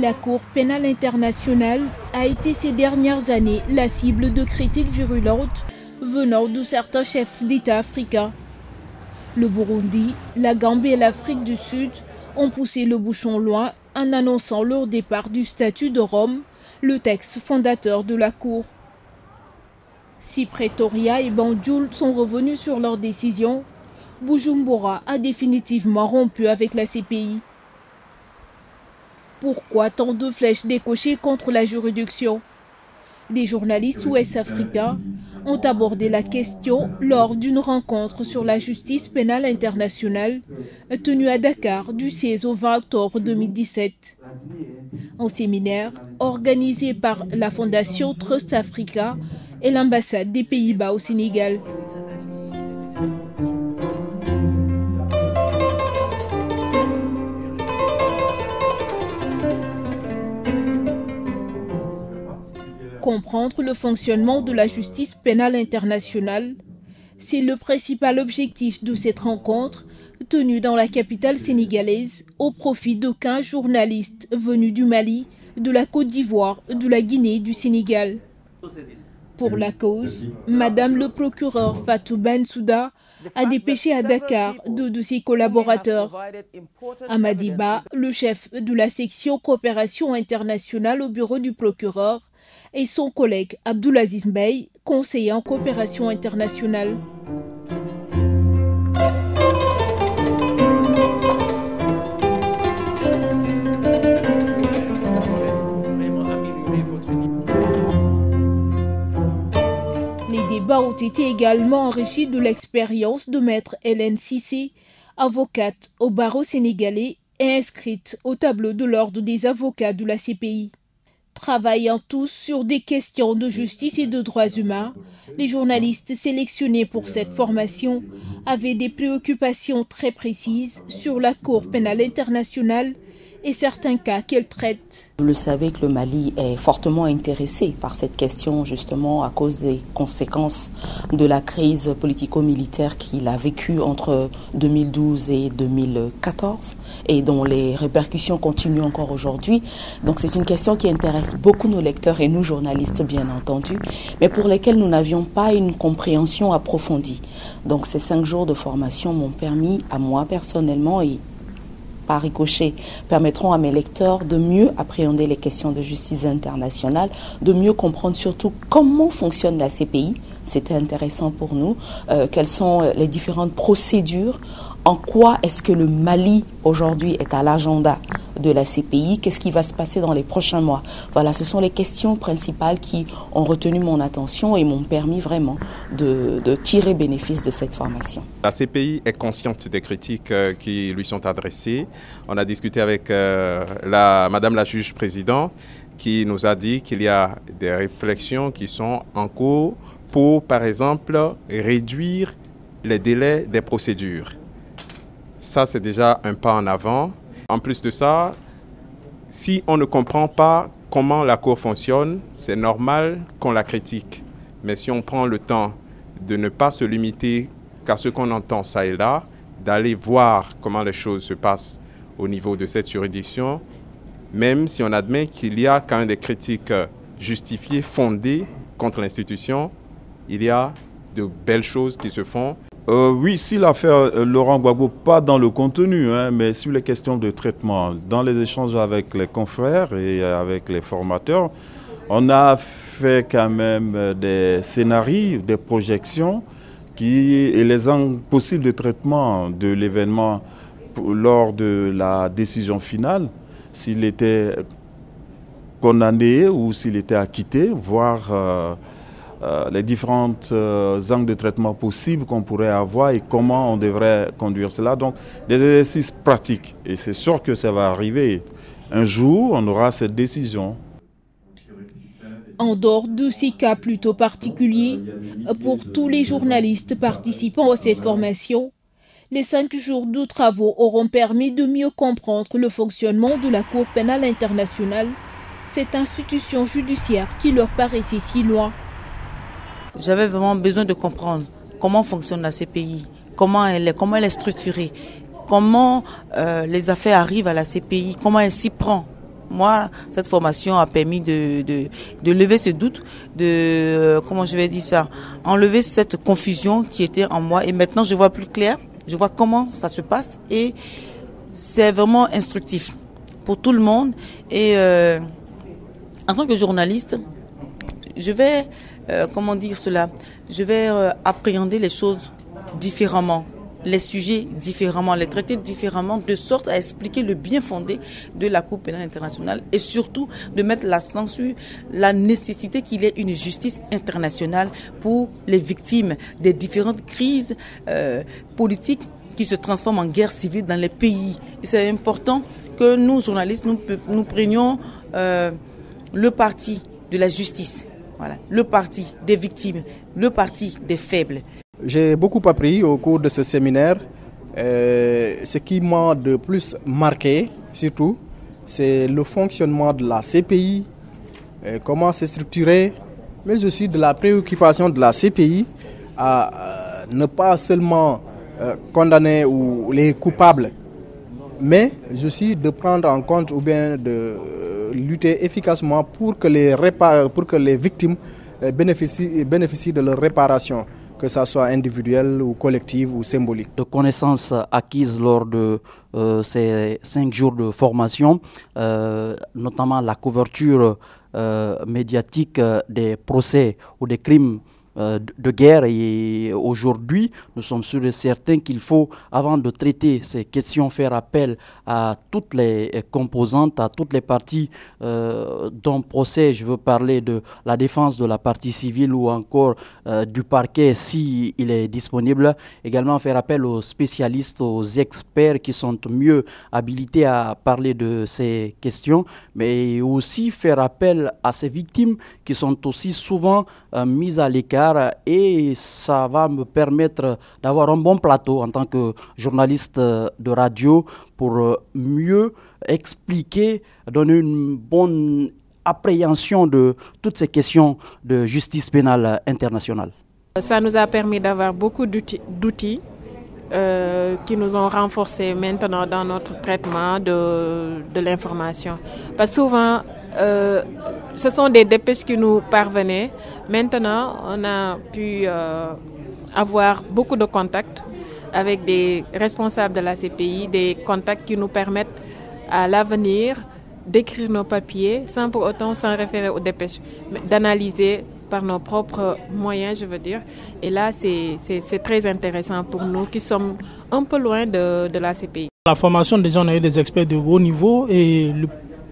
La Cour pénale internationale a été ces dernières années la cible de critiques virulentes venant de certains chefs d'État africains. Le Burundi, la Gambie et l'Afrique du Sud ont poussé le bouchon loin en annonçant leur départ du statut de Rome, le texte fondateur de la Cour. Si Pretoria et Banjul sont revenus sur leur décision, Bujumbura a définitivement rompu avec la CPI. Pourquoi tant de flèches décochées contre la juridiction? Des journalistes ouest-africains ont abordé la question lors d'une rencontre sur la justice pénale internationale tenue à Dakar du 16 au 20 octobre 2017. Un séminaire organisé par la Fondation Trust Africa et l'ambassade des Pays-Bas au Sénégal. Comprendre le fonctionnement de la justice pénale internationale, c'est le principal objectif de cette rencontre tenue dans la capitale sénégalaise au profit de 15 journalistes venus du Mali, de la Côte d'Ivoire, de la Guinée et du Sénégal. Pour la cause, Madame le procureur Fatou Bensouda a dépêché à Dakar deux de ses collaborateurs. Amadiba, le chef de la section coopération internationale au bureau du procureur, et son collègue Abdoulaziz Bey, conseiller en coopération internationale. Les débats ont été également enrichis de l'expérience de maître Hélène Cissé, avocate au barreau sénégalais et inscrite au tableau de l'ordre des avocats de la CPI. Travaillant tous sur des questions de justice et de droits humains, les journalistes sélectionnés pour cette formation avaient des préoccupations très précises sur la Cour pénale internationale et certains cas qu'elle traite. Vous le savez que le Mali est fortement intéressé par cette question justement à cause des conséquences de la crise politico-militaire qu'il a vécue entre 2012 et 2014 et dont les répercussions continuent encore aujourd'hui. Donc c'est une question qui intéresse beaucoup nos lecteurs et nous journalistes bien entendu, mais pour lesquels nous n'avions pas une compréhension approfondie. Donc ces 5 jours de formation m'ont permis à moi personnellement et par ricochet, permettront à mes lecteurs de mieux appréhender les questions de justice internationale, de mieux comprendre surtout comment fonctionne la CPI. C'était intéressant pour nous. Quelles sont les différentes procédures? En quoi est-ce que le Mali aujourd'hui est à l'agenda de la CPI? Qu'est-ce qui va se passer dans les prochains mois? Voilà, ce sont les questions principales qui ont retenu mon attention et m'ont permis vraiment de tirer bénéfice de cette formation. La CPI est consciente des critiques qui lui sont adressées. On a discuté avec Madame la juge présidente qui nous a dit qu'il y a des réflexions qui sont en cours pour, par exemple, réduire les délais des procédures. Ça, c'est déjà un pas en avant. En plus de ça, si on ne comprend pas comment la Cour fonctionne, c'est normal qu'on la critique. Mais si on prend le temps de ne pas se limiter qu'à ce qu'on entend ça et là, d'aller voir comment les choses se passent au niveau de cette juridiction, même si on admet qu'il y a quand même des critiques justifiées, fondées contre l'institution, il y a de belles choses qui se font. Oui, si l'affaire Laurent Gbagbo, pas dans le contenu, mais sur les questions de traitement, dans les échanges avec les confrères et avec les formateurs, on a fait quand même des scénarios, des projections et les angles possibles de traitement de l'événement lors de la décision finale, s'il était condamné ou s'il était acquitté, voire les différentes angles de traitement possibles qu'on pourrait avoir et comment on devrait conduire cela. Donc des exercices pratiques. Et c'est sûr que ça va arriver. Un jour, on aura cette décision. En dehors de ces cas plutôt particuliers, pour tous les journalistes participant à cette formation, les 5 jours de travaux auront permis de mieux comprendre le fonctionnement de la Cour pénale internationale, cette institution judiciaire qui leur paraissait si loin. J'avais vraiment besoin de comprendre comment fonctionne la CPI, comment elle est structurée, comment les affaires arrivent à la CPI, comment elle s'y prend. moi, cette formation a permis de lever ce doute, comment je vais dire ça, enlever cette confusion qui était en moi. Et maintenant, je vois plus clair, je vois comment ça se passe et c'est vraiment instructif pour tout le monde. Et en tant que journaliste, je vais, je vais appréhender les choses différemment, les sujets différemment, les traiter différemment, de sorte à expliquer le bien fondé de la Cour pénale internationale et surtout de mettre l'accent sur la nécessité qu'il y ait une justice internationale pour les victimes des différentes crises politiques qui se transforment en guerre civile dans les pays. Et c'est important que nous, journalistes, nous prenions le parti de la justice, voilà, le parti des victimes, le parti des faibles. J'ai beaucoup appris au cours de ce séminaire. Ce qui m'a de plus marqué, surtout, c'est le fonctionnement de la CPI, comment c'est structuré, mais aussi de la préoccupation de la CPI à ne pas seulement condamner les coupables, mais aussi de prendre en compte ou bien de lutter efficacement pour que les victimes bénéficient de leur réparation, que ça soit individuelle ou collective ou symbolique. De connaissances acquises lors de ces 5 jours de formation, notamment la couverture médiatique des procès ou des crimes de guerre, et aujourd'hui nous sommes sûrs et certains qu'il faut, avant de traiter ces questions, faire appel à toutes les composantes, à toutes les parties d'un procès. Je veux parler de la défense de la partie civile ou encore du parquet s'il est disponible. Également faire appel aux spécialistes, aux experts qui sont mieux habilités à parler de ces questions, mais aussi faire appel à ces victimes qui sont aussi souvent mises à l'écart. Et ça va me permettre d'avoir un bon plateau en tant que journaliste de radio pour mieux expliquer, donner une bonne appréhension de toutes ces questions de justice pénale internationale. Ça nous a permis d'avoir beaucoup d'outils qui nous ont renforcés maintenant dans notre traitement de l'information. Parce que souvent, ce sont des dépêches qui nous parvenaient. Maintenant, on a pu avoir beaucoup de contacts avec des responsables de la CPI, des contacts qui nous permettent à l'avenir d'écrire nos papiers sans pour autant s'en référer aux dépêches, mais d'analyser par nos propres moyens, je veux dire. Et là, c'est très intéressant pour nous qui sommes un peu loin de la CPI. La formation, déjà, on a eu des experts de haut niveau et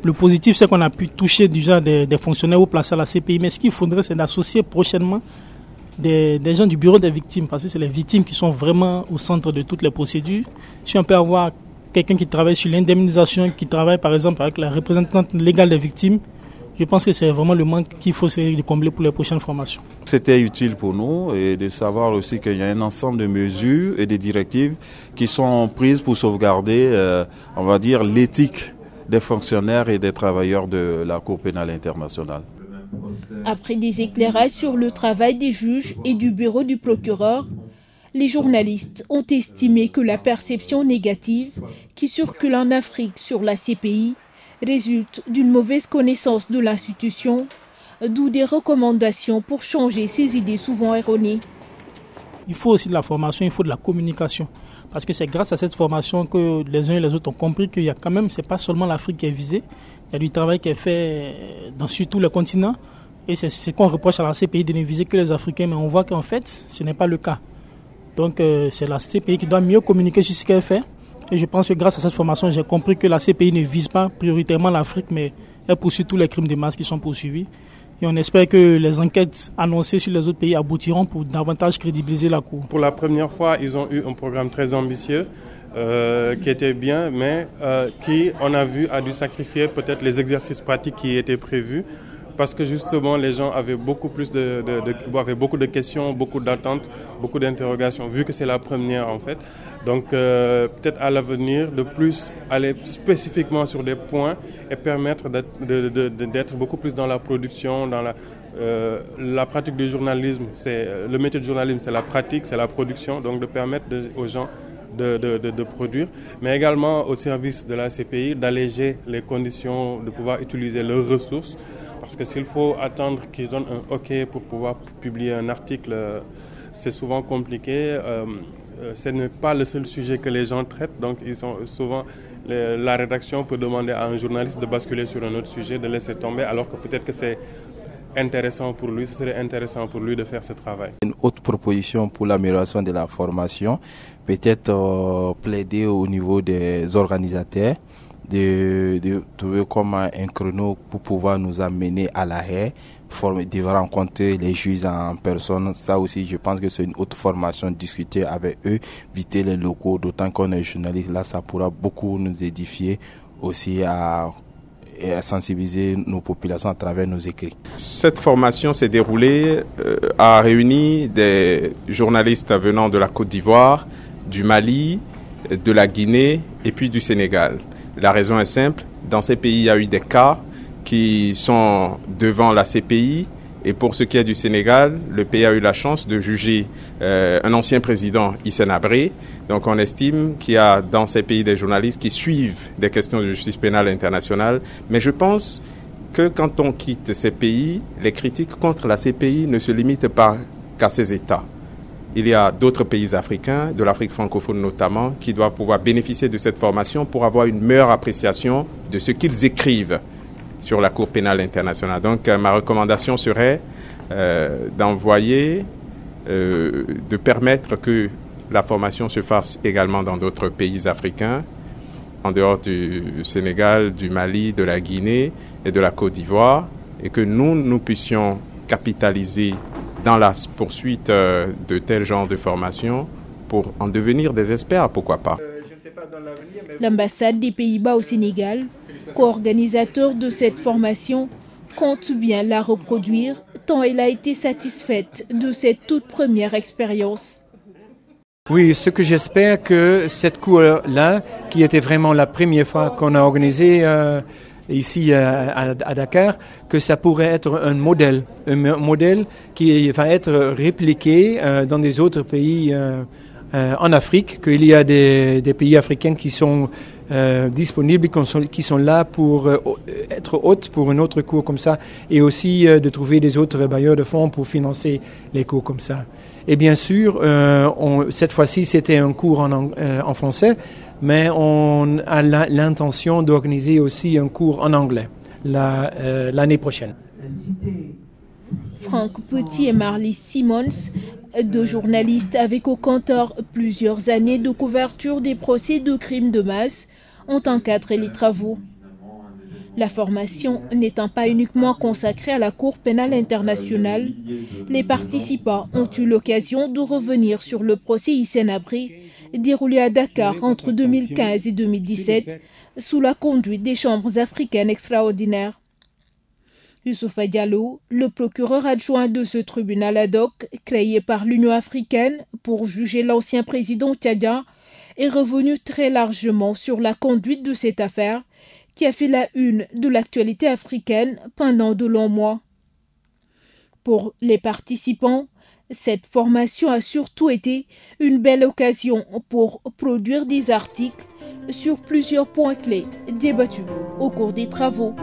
le positif, c'est qu'on a pu toucher déjà des fonctionnaires ou placer à la CPI. Mais ce qu'il faudrait, c'est d'associer prochainement des gens du bureau des victimes, parce que c'est les victimes qui sont vraiment au centre de toutes les procédures. Si on peut avoir quelqu'un qui travaille sur l'indemnisation, qui travaille par exemple avec la représentante légale des victimes, je pense que c'est vraiment le manque qu'il faut essayer de combler pour les prochaines formations. C'était utile pour nous et de savoir aussi qu'il y a un ensemble de mesures et de directives qui sont prises pour sauvegarder, on va dire, l'éthique des fonctionnaires et des travailleurs de la Cour pénale internationale. Après des éclairages sur le travail des juges et du bureau du procureur, les journalistes ont estimé que la perception négative qui circule en Afrique sur la CPI résulte d'une mauvaise connaissance de l'institution, d'où des recommandations pour changer ces idées souvent erronées. Il faut aussi de la formation, il faut de la communication. Parce que c'est grâce à cette formation que les uns et les autres ont compris qu'il y a quand même, c'est pas seulement l'Afrique qui est visée, il y a du travail qui est fait sur tous les continents. Et c'est ce qu'on reproche à la CPI de ne viser que les Africains, mais on voit qu'en fait, ce n'est pas le cas. Donc c'est la CPI qui doit mieux communiquer sur ce qu'elle fait. Et je pense que grâce à cette formation, j'ai compris que la CPI ne vise pas prioritairement l'Afrique, mais elle poursuit tous les crimes de masse qui sont poursuivis. Et on espère que les enquêtes annoncées sur les autres pays aboutiront pour davantage crédibiliser la Cour. Pour la première fois, ils ont eu un programme très ambitieux qui était bien, mais qui, on a vu, a dû sacrifier peut-être les exercices pratiques qui étaient prévus. Parce que justement, les gens avaient beaucoup de questions, beaucoup d'attentes, beaucoup d'interrogations, vu que c'est la première en fait. Donc peut-être à l'avenir de plus aller spécifiquement sur des points et permettre d'être beaucoup plus dans la production, dans la pratique du journalisme. Le métier de journalisme, c'est la pratique, c'est la production, donc de permettre aux gens de produire, mais également au service de la CPI d'alléger les conditions de pouvoir utiliser leurs ressources. Parce que s'il faut attendre qu'ils donnent un OK pour pouvoir publier un article, c'est souvent compliqué. Ce n'est pas le seul sujet que les gens traitent, donc ils sont souvent, la rédaction peut demander à un journaliste de basculer sur un autre sujet, de laisser tomber, alors que peut-être que c'est intéressant pour lui, ce serait intéressant pour lui de faire ce travail. Une autre proposition pour l'amélioration de la formation, peut-être plaider au niveau des organisateurs de trouver comme un créneau pour pouvoir nous amener à La Haye, de rencontrer les juges en personne. Ça aussi, je pense que c'est une autre formation, discuter avec eux, visiter les locaux, d'autant qu'on est journaliste. Là, ça pourra beaucoup nous édifier aussi et à sensibiliser nos populations à travers nos écrits. Cette formation s'est déroulée, a réuni des journalistes venant de la Côte d'Ivoire, du Mali, de la Guinée et puis du Sénégal. La raison est simple, dans ces pays, il y a eu des cas qui sont devant la CPI. Et pour ce qui est du Sénégal, le pays a eu la chance de juger un ancien président, Hissène Habré. Donc on estime qu'il y a dans ces pays des journalistes qui suivent des questions de justice pénale internationale. Mais je pense que quand on quitte ces pays, les critiques contre la CPI ne se limitent pas qu'à ces États. Il y a d'autres pays africains, de l'Afrique francophone notamment, qui doivent pouvoir bénéficier de cette formation pour avoir une meilleure appréciation de ce qu'ils écrivent sur la Cour pénale internationale. Donc ma recommandation serait d'envoyer, de permettre que la formation se fasse également dans d'autres pays africains, en dehors du Sénégal, du Mali, de la Guinée et de la Côte d'Ivoire, et que nous puissions capitaliser dans la poursuite de tel genre de formation pour en devenir des experts, pourquoi pas. L'ambassade des Pays-Bas au Sénégal, co-organisateur de cette formation, compte bien la reproduire tant elle a été satisfaite de cette toute première expérience. Oui, ce que j'espère que cette cour-là, qui était vraiment la première fois qu'on a organisé ici à Dakar, que ça pourrait être un modèle qui va être répliqué dans des autres pays en Afrique, qu'il y a des pays africains qui sont disponibles, qui sont là pour être hôtes pour une autre cours comme ça, et aussi de trouver des autres bailleurs de fonds pour financer les cours comme ça. Et bien sûr, cette fois-ci, c'était un cours en français, mais on a l'intention d'organiser aussi un cours en anglais l'année prochaine. Franck Petit et Marley Simmons, deux journalistes avec au compteur plusieurs années de couverture des procès de crimes de masse, ont encadré les travaux. La formation n'étant pas uniquement consacrée à la Cour pénale internationale, les participants ont eu l'occasion de revenir sur le procès Hissène Habré déroulé à Dakar entre 2015 et 2017 sous la conduite des chambres africaines extraordinaires. Youssoufa Diallo, le procureur adjoint de ce tribunal ad hoc créé par l'Union africaine pour juger l'ancien président tchadien, est revenu très largement sur la conduite de cette affaire qui a fait la une de l'actualité africaine pendant de longs mois. Pour les participants, cette formation a surtout été une belle occasion pour produire des articles sur plusieurs points clés débattus au cours des travaux.